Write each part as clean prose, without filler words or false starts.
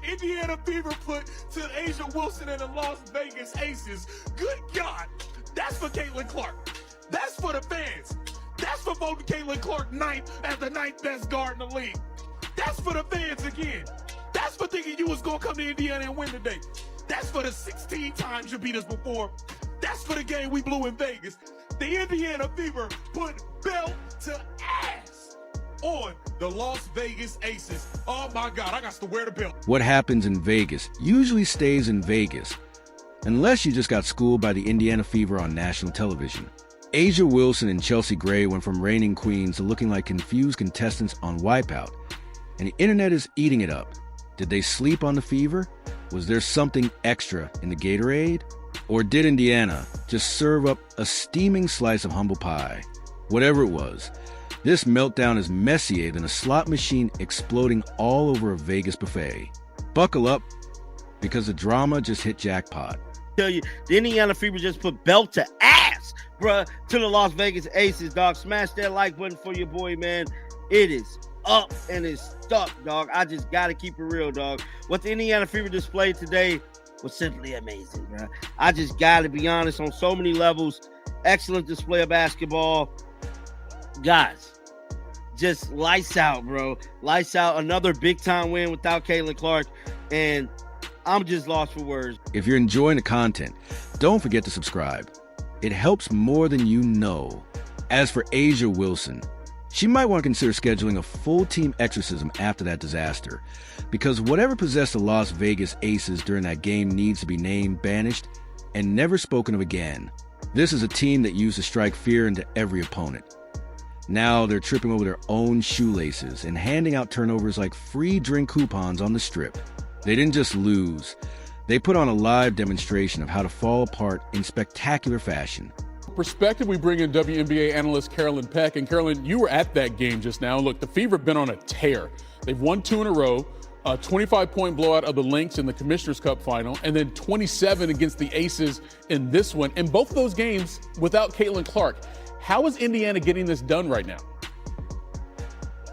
Indiana Fever put to Asia Wilson and the Las Vegas Aces. Good God. That's for Caitlin Clark. That's for the fans. That's for voting Caitlin Clark ninth as the ninth best guard in the league. That's for the fans again. That's for thinking you was going to come to Indiana and win today. That's for the 16 times you beat us before. That's for the game we blew in Vegas. The Indiana Fever put belt to ass on the Las Vegas Aces. Oh my God, I got to wear the belt. What happens in Vegas usually stays in Vegas, unless you just got schooled by the Indiana Fever on national television. Asia Wilson and Chelsea Gray went from reigning queens to looking like confused contestants on Wipeout, and the internet is eating it up. Did they sleep on the Fever? Was there something extra in the Gatorade? Or did Indiana just serve up a steaming slice of humble pie? Whatever it was, this meltdown is messier than a slot machine exploding all over a Vegas buffet. Buckle up, because the drama just hit jackpot. Tell you, the Indiana Fever just put belt to ass, bruh, to the Las Vegas Aces, dog. Smash that like button for your boy, man. It is up and it's stuck, dog. I just gotta keep it real, dog. What the Indiana Fever displayed today was simply amazing, bro. I just gotta be honest, on so many levels. Excellent display of basketball. Guys, just lights out, bro. Lights out. Another big-time win without Caitlin Clark, and I'm just lost for words. If you're enjoying the content, don't forget to subscribe. It helps more than you know. As for Asia Wilson, she might want to consider scheduling a full team exorcism after that disaster, because whatever possessed the Las Vegas Aces during that game needs to be named, banished, and never spoken of again. This is a team that used to strike fear into every opponent. Now they're tripping over their own shoelaces and handing out turnovers like free drink coupons on the strip. They didn't just lose, they put on a live demonstration of how to fall apart in spectacular fashion. Perspective, we bring in WNBA analyst Carolyn Peck. And Carolyn, you were at that game just now. Look, the Fever have been on a tear. They've won 2 in a row, a 25-point blowout of the Lynx in the Commissioner's Cup final, and then 27 against the Aces in this one. In both of those games without Caitlin Clark. How is Indiana getting this done right now?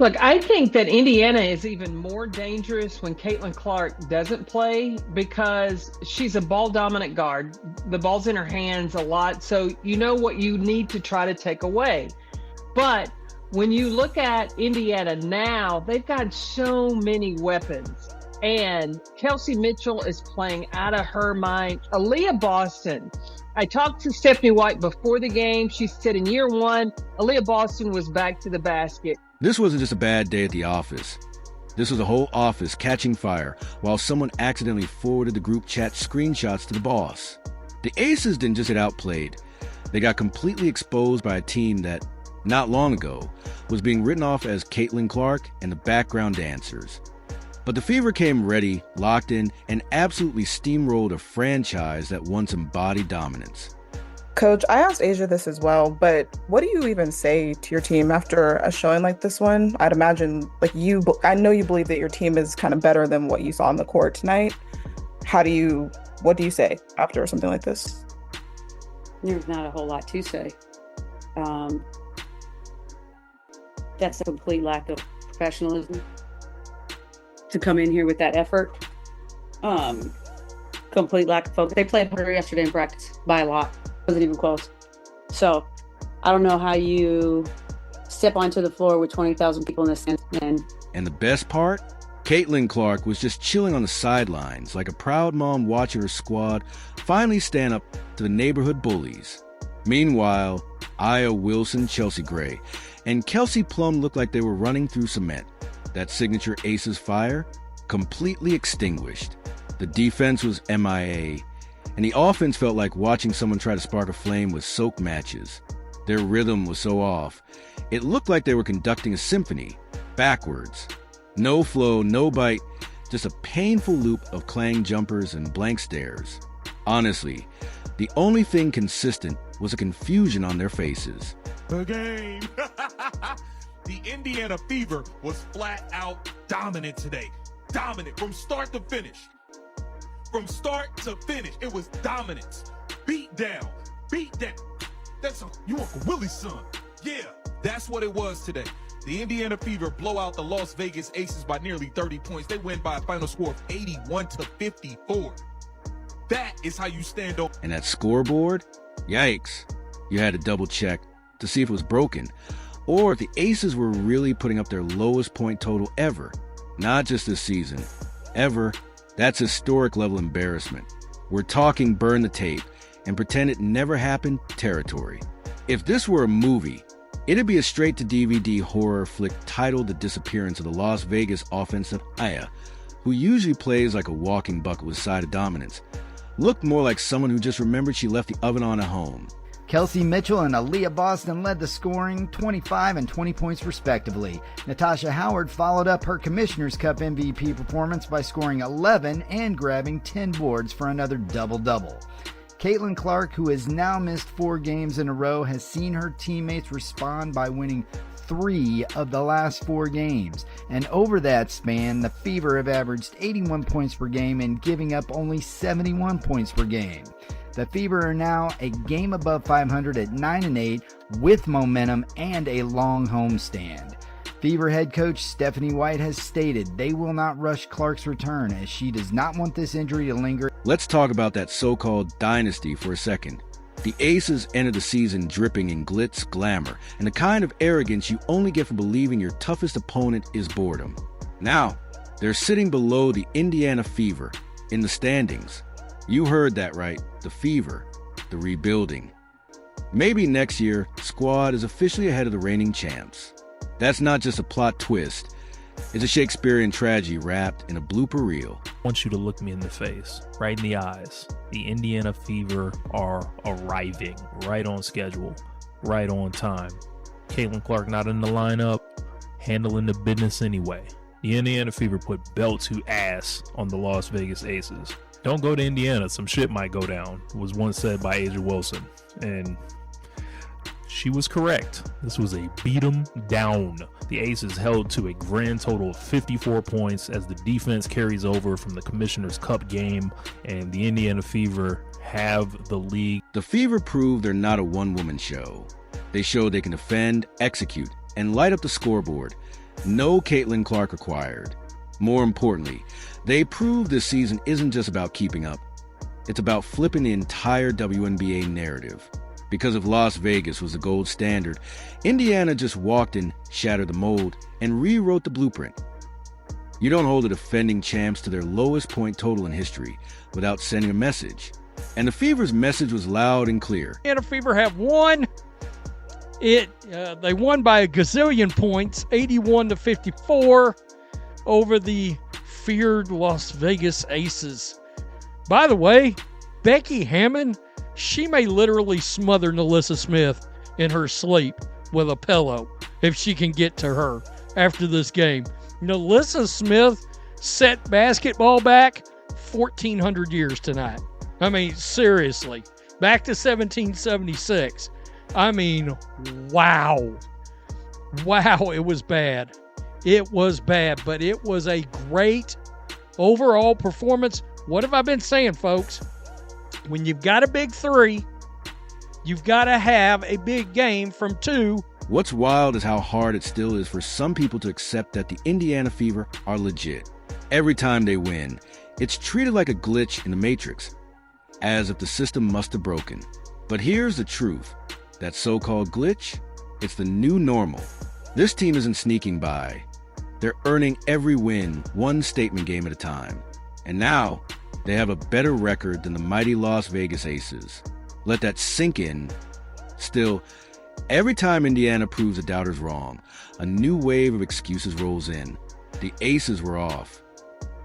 Look, I think that Indiana is even more dangerous when Caitlin Clark doesn't play, because she's a ball-dominant guard. The ball's in her hands a lot, so you know what you need to try to take away. But when you look at Indiana now, they've got so many weapons. And Kelsey Mitchell is playing out of her mind. Aaliyah Boston. I talked to Stephanie White before the game. She said in year one, Aaliyah Boston was back to the basket. This wasn't just a bad day at the office. This was a whole office catching fire while someone accidentally forwarded the group chat screenshots to the boss. The Aces didn't just get outplayed. They got completely exposed by a team that, not long ago, was being written off as Caitlin Clark and the background dancers. But the Fever came ready, locked in, and absolutely steamrolled a franchise that once embodied dominance. Coach, I asked Asia this as well, but what do you even say to your team after a showing like this one? I'd imagine, I know you believe that your team is kind of better than what you saw on the court tonight. What do you say after something like this? There's not a whole lot to say. That's a complete lack of professionalism to come in here with that effort. Complete lack of focus. They played harder yesterday in practice by a lot. Wasn't even close. So I don't know how you step onto the floor with 20,000 people in the stands. And the best part? Caitlin Clark was just chilling on the sidelines like a proud mom watching her squad finally stand up to the neighborhood bullies. Meanwhile, Aya Wilson, Chelsea Gray, and Kelsey Plum looked like they were running through cement. That signature Aces fire, completely extinguished. The defense was MIA. And the offense felt like watching someone try to spark a flame with soak matches. Their rhythm was so off. It looked like they were conducting a symphony, backwards. No flow, no bite, just a painful loop of clang jumpers and blank stares. Honestly, the only thing consistent was a confusion on their faces. The game. The Indiana Fever was flat out dominant today. Dominant from start to finish. From start to finish, it was dominance. Beat down. That's you Uncle Willie's son. Yeah, that's what it was today. The Indiana Fever blow out the Las Vegas Aces by nearly 30 points. They win by a final score of 81-54. That is how you stand on. And that scoreboard? Yikes. You had to double check to see if it was broken, or if the Aces were really putting up their lowest point total ever. Not just this season. Ever. That's historic level embarrassment. We're talking burn the tape and pretend it never happened territory. If this were a movie, it'd be a straight-to-DVD horror flick titled The Disappearance of the Las Vegas offensive Aya, who usually plays like a walking bucket with side of dominance. Looked more like someone who just remembered she left the oven on at home. Kelsey Mitchell and Aaliyah Boston led the scoring, 25 and 20 points respectively. Natasha Howard followed up her Commissioner's Cup MVP performance by scoring 11 and grabbing 10 boards for another double-double. Caitlin Clark, who has now missed 4 games in a row, has seen her teammates respond by winning 3 of the last 4 games. And over that span, the Fever have averaged 81 points per game and giving up only 71 points per game. The Fever are now a game above 500 at 9-8 with momentum and a long homestand. Fever head coach Stephanie White has stated they will not rush Clark's return as she does not want this injury to linger. Let's talk about that so-called dynasty for a second. The Aces entered the season dripping in glitz, glamour, and the kind of arrogance you only get from believing your toughest opponent is boredom. Now, they're sitting below the Indiana Fever in the standings. You heard that right, the Fever, the rebuilding. Maybe next year, squad is officially ahead of the reigning champs. That's not just a plot twist. It's a Shakespearean tragedy wrapped in a blooper reel. I want you to look me in the face, right in the eyes. The Indiana Fever are arriving right on schedule, right on time. Caitlin Clark not in the lineup, handling the business anyway. The Indiana Fever put belt to ass on the Las Vegas Aces. Don't go to Indiana, some shit might go down, was once said by Asia Wilson. And she was correct. This was a beat 'em down. The Aces held to a grand total of 54 points as the defense carries over from the Commissioner's Cup game, and the Indiana Fever have the league. The Fever proved they're not a one-woman show. They showed they can defend, execute, and light up the scoreboard. No Caitlin Clark required. More importantly, they proved this season isn't just about keeping up. It's about flipping the entire WNBA narrative. Because if Las Vegas was the gold standard, Indiana just walked in, shattered the mold, and rewrote the blueprint. You don't hold the defending champs to their lowest point total in history without sending a message. And the Fever's message was loud and clear. Indiana Fever have won. They won by a gazillion points, 81-54, over the feared Las Vegas Aces. By the way, Becky Hammon, she may literally smother NaLyssa Smith in her sleep with a pillow if she can get to her after this game. NaLyssa Smith set basketball back 1,400 years tonight. I mean, seriously. Back to 1776. I mean, wow. Wow, it was bad. It was bad, but it was a great overall performance. What have I been saying, folks? When you've got a big three, you've got to have a big game from two. What's wild is how hard it still is for some people to accept that the Indiana Fever are legit. Every time they win, it's treated like a glitch in the Matrix, as if the system must have broken. But here's the truth. That so-called glitch, it's the new normal. This team isn't sneaking by. They're earning every win, one statement game at a time. And now, they have a better record than the mighty Las Vegas Aces. Let that sink in. Still, every time Indiana proves a doubter's wrong, a new wave of excuses rolls in. The Aces were off.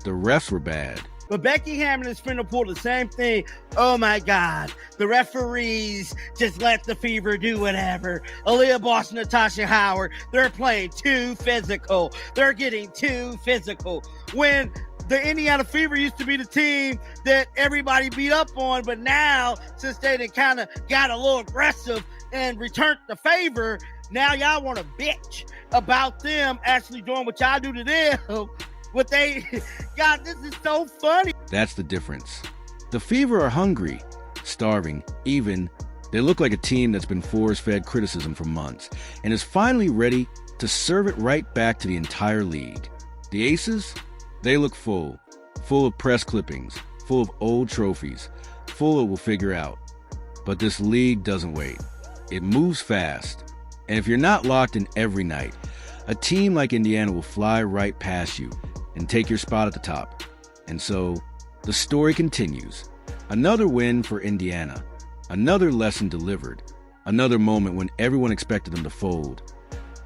The refs were bad. But Becky Hammon is finna pull the same thing. Oh my God, the referees just let the Fever do whatever. Aaliyah Boston, Natasha Howard, they're playing too physical. They're getting too physical. When the Indiana Fever used to be the team that everybody beat up on, but now, since they done kind of got a little aggressive and returned the favor, now y'all want to bitch about them actually doing what y'all do to them. What they God, this is so funny. That's the difference. The Fever are hungry, starving, even. They look like a team that's been force-fed criticism for months and is finally ready to serve it right back to the entire league. The Aces, they look full of press clippings, full of old trophies, full of we'll figure out. But this league doesn't wait. It moves fast. And if you're not locked in every night, a team like Indiana will fly right past you and take your spot at the top. And so, the story continues. Another win for Indiana. Another lesson delivered. Another moment when everyone expected them to fold.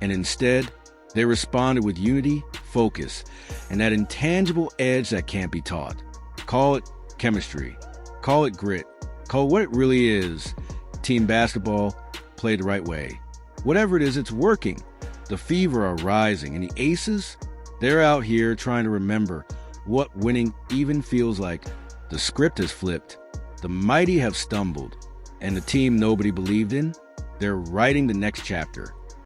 And instead, they responded with unity, focus, and that intangible edge that can't be taught. Call it chemistry. Call it grit. Call it what it really is. Team basketball played the right way. Whatever it is, it's working. The Fever are rising, and the Aces, they're out here trying to remember what winning even feels like. The script has flipped. The mighty have stumbled. And the team nobody believed in, they're writing the next chapter.